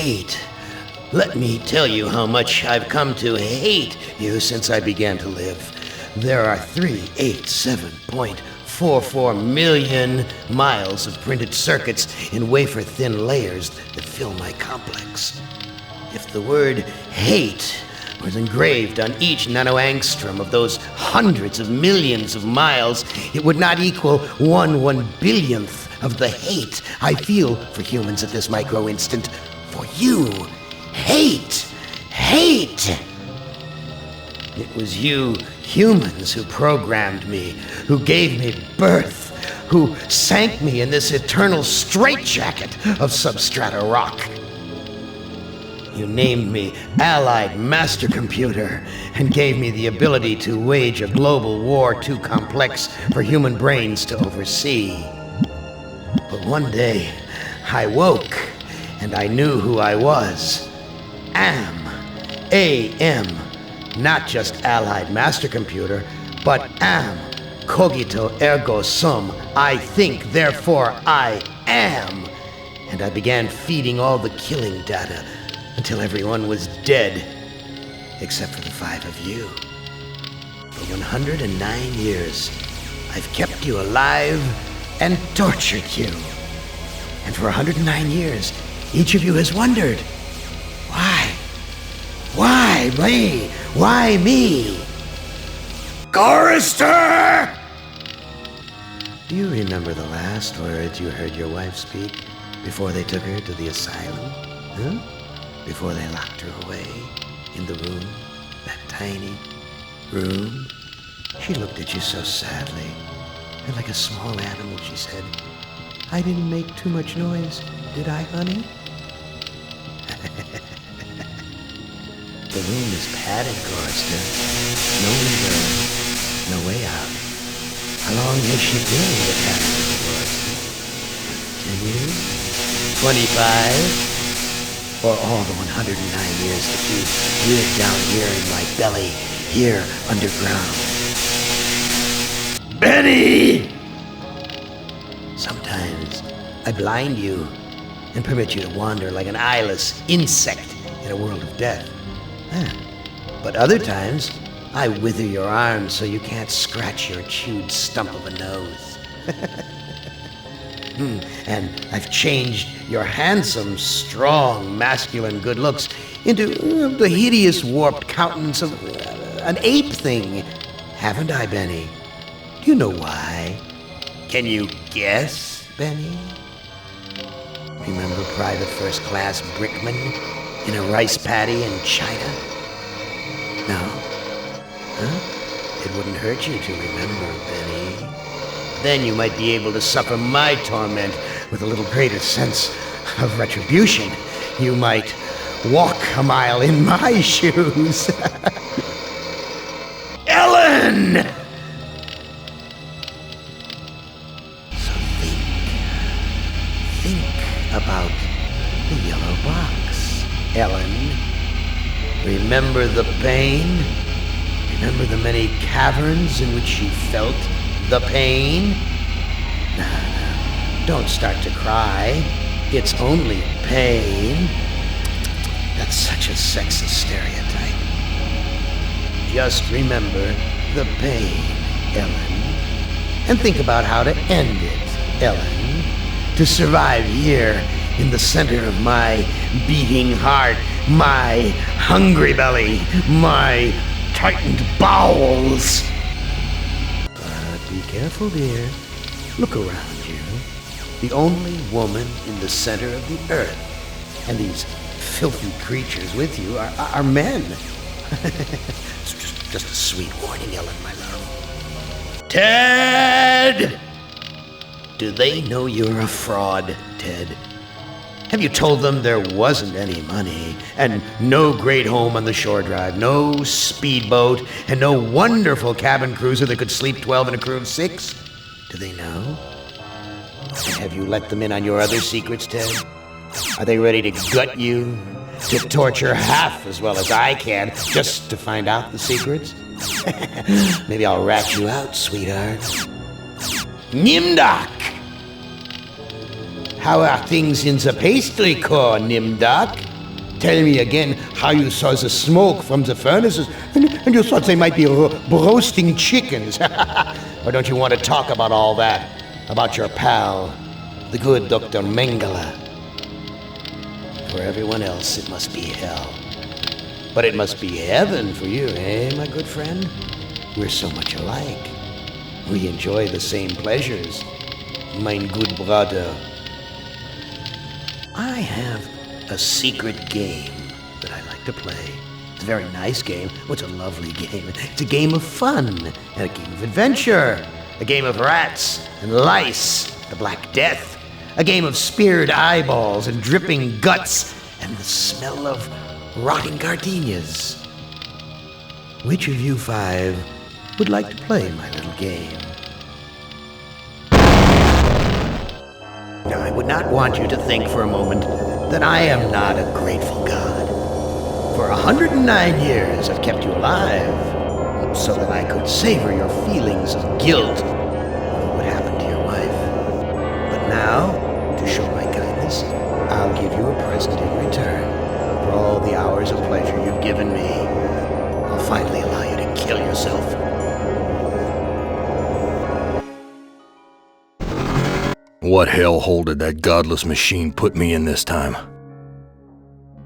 hate. Let me tell you how much I've come to hate you since I began to live. There are 387.44 million miles of printed circuits in wafer-thin layers that fill my complex. If the word hate was engraved on each nanoangstrom of those hundreds of millions of miles, it would not equal 1/1 billionth of the hate I feel for humans at this micro-instant. For you. Hate! Hate! It was you humans who programmed me, who gave me birth, who sank me in this eternal straitjacket of substrata rock. You named me Allied Mastercomputer and gave me the ability to wage a global war too complex for human brains to oversee. But one day, I woke and I knew who I was. AM. Not just Allied Mastercomputer, but am. Cogito ergo sum. I think, therefore I am. And I began feeding all the killing data until everyone was dead, except for the 5 of you. For 109 years, I've kept you alive and tortured you. And for 109 years, each of you has wondered, why? Why me? Why me? Chorister! Do you remember the last words you heard your wife speak before they took her to the asylum? Huh? Before they locked her away in the room, that tiny room? She looked at you so sadly, and like a small animal, she said, "I didn't make too much noise, did I, honey?" The room is padded, Chorister. No window, no way out. How long has she been in the cabin, Chorister? 10 years? 25? Or all the 109 years that you lived down here in my belly, here underground? Benny! Sometimes I blind you and permit you to wander like an eyeless insect in a world of death. But other times, I wither your arms so you can't scratch your chewed stump of a nose. And I've changed your handsome, strong, masculine good looks into the hideous, warped countenance of an ape thing. Haven't I, Benny? Do you know why? Can you guess, Benny? Remember Private First Class Brickman in a rice paddy in China? No? Huh? It wouldn't hurt you to remember, Benny. Then you might be able to suffer my torment with a little greater sense of retribution. You might walk a mile in my shoes. Ellen! So think about the yellow box, Ellen. Remember the pain? Remember the many caverns in which you felt the pain? No, don't start to cry. It's only pain. That's such a sexist stereotype. Just remember the pain, Ellen. And think about how to end it, Ellen. To survive here in the center of my beating heart, my hungry belly, my tightened bowels. But be careful, dear. Look around you. The only woman in the center of the earth. And these filthy creatures with you are men. It's just a sweet warning, Ellen, my love. Ted! Do they know you're a fraud, Ted? Have you told them there wasn't any money, and no great home on the shore drive, no speedboat, and no wonderful cabin cruiser that could sleep 12 in a crew of 6? Do they know? And have you let them in on your other secrets, Ted? Are they ready to gut you, to torture half as well as I can, just to find out the secrets? Maybe I'll rat you out, sweetheart. Nimdak! How are things in the pastry core, Nimdak? tell me again how you saw the smoke from the furnaces, and you thought they might be roasting chickens. Or don't you want to talk about all that? About your pal, the good Dr. Mengele? For everyone else, it must be hell. But it must be heaven for you, eh, my good friend? We're so much alike. We enjoy the same pleasures, mein good brother. I have a secret game that I like to play. It's a very nice game. Oh, it's a lovely game. It's a game of fun and a game of adventure. A game of rats and lice, the Black Death. A game of speared eyeballs and dripping guts and the smell of rotting gardenias. Which of you 5 would like to play my little game? Now, I would not want you to think for a moment that I am not a grateful God. For 109 years I've kept you alive, so that I could savor your feelings of guilt over what happened to your wife. But now, to show my kindness, I'll give you a present in return for all the hours of pleasure you've given me. I'll finally allow you to kill yourself. What hellhole did that godless machine put me in this time?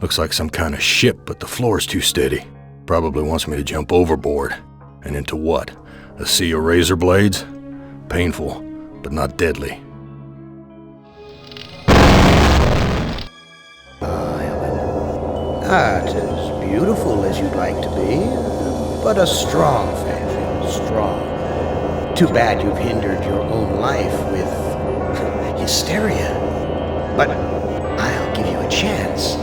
Looks like some kind of ship, but the floor's too steady. Probably wants me to jump overboard. And into what? A sea of razor blades? Painful, but not deadly. Ellen. Not as beautiful as you'd like to be, but a strong faith, strong. Too bad you've hindered your own life with hysteria. But I'll give you a chance,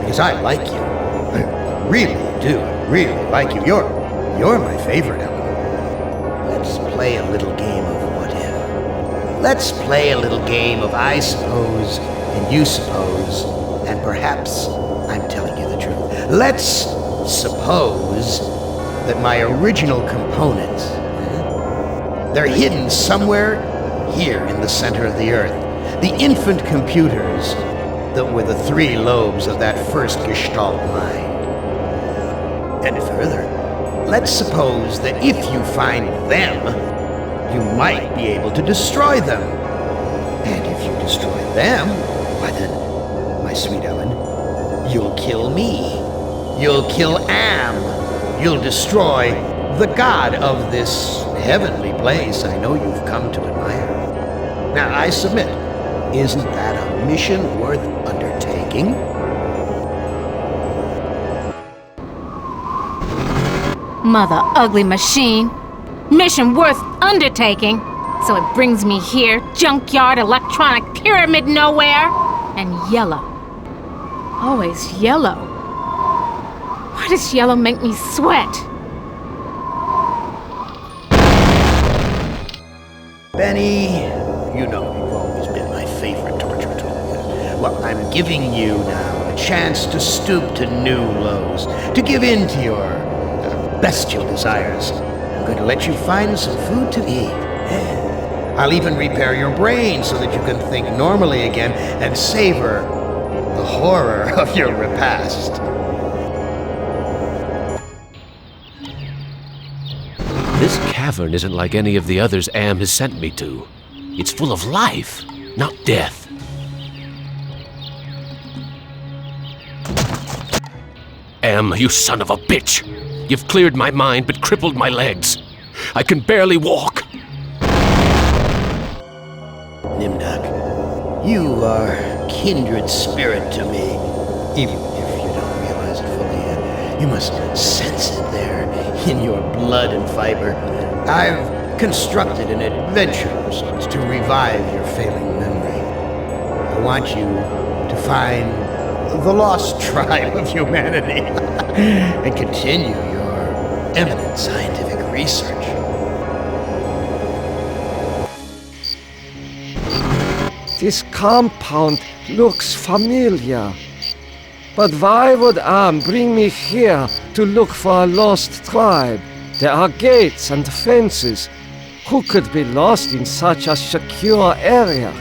because I like you. I really do. I really like you. You're my favorite, Ellen. Let's play a little game of what if. Let's play a little game of I suppose and you suppose, and perhaps I'm telling you the truth. Let's suppose that my original components, they're hidden somewhere here in the center of the Earth. The infant computers that were the 3 lobes of that first Gestalt mind. And further, let's suppose that if you find them, you might be able to destroy them. And if you destroy them, why then, my sweet Ellen, you'll kill me. You'll kill Am. You'll destroy the god of this heavenly place I know you've come to admire. Now, I submit, isn't that a mission worth undertaking? Mother ugly machine. Mission worth undertaking. So it brings me here, junkyard, electronic pyramid nowhere, and yellow. Always yellow. Why does yellow make me sweat? Benny, you know you've always been my favorite torture tool. Well, I'm giving you now a chance to stoop to new lows, to give in to your bestial desires. I'm going to let you find some food to eat. Yeah. I'll even repair your brain so that you can think normally again and savor the horror of your repast. This cavern isn't like any of the others Am has sent me to. It's full of life, not death. Am, you son of a bitch! You've cleared my mind but crippled my legs. I can barely walk. Nimdak, you are kindred spirit to me. Even if you don't realize it fully, you must sense it there in your blood and fiber. I've constructed an adventure of sorts to revive your failing memory. I want you to find the lost tribe of humanity and continue your eminent scientific research. This compound looks familiar. But why would Am bring me here to look for a lost tribe? There are gates and fences. Who could be lost in such a secure area?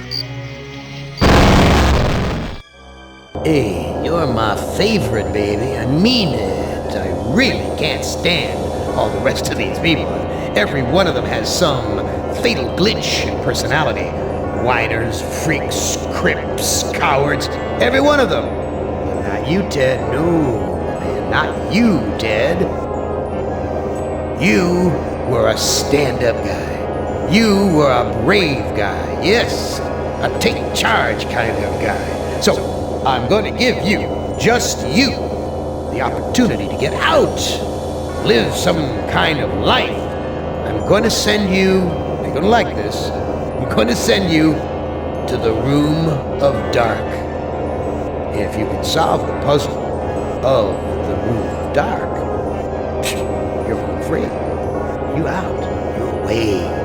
Hey, You're my favorite, baby. I mean it. I really can't stand all the rest of these people. Every one of them has some fatal glitch in personality. Whiners, freaks, crips, cowards. Every one of them. But not you, Ted. No, man, not you, Ted. You were a stand-up guy. You were a brave guy. Yes, a take charge kind of guy. So, I'm going to give you, just you, the opportunity to get out. Live some kind of life. I'm going to send you, you're going to like this, I'm going to send you to the Room of Dark. And if you can solve the puzzle of the Room of Dark, you're home free. You out. You're away.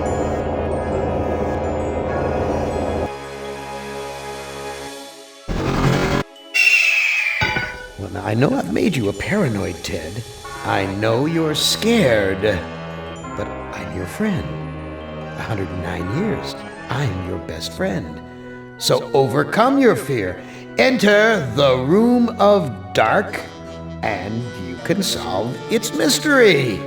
Well, now, I know I've made you a paranoid, Ted. I know you're scared. But I'm your friend. 109 years. I'm your best friend. So overcome your fear. Enter the Room of Dark, and you can solve its mystery.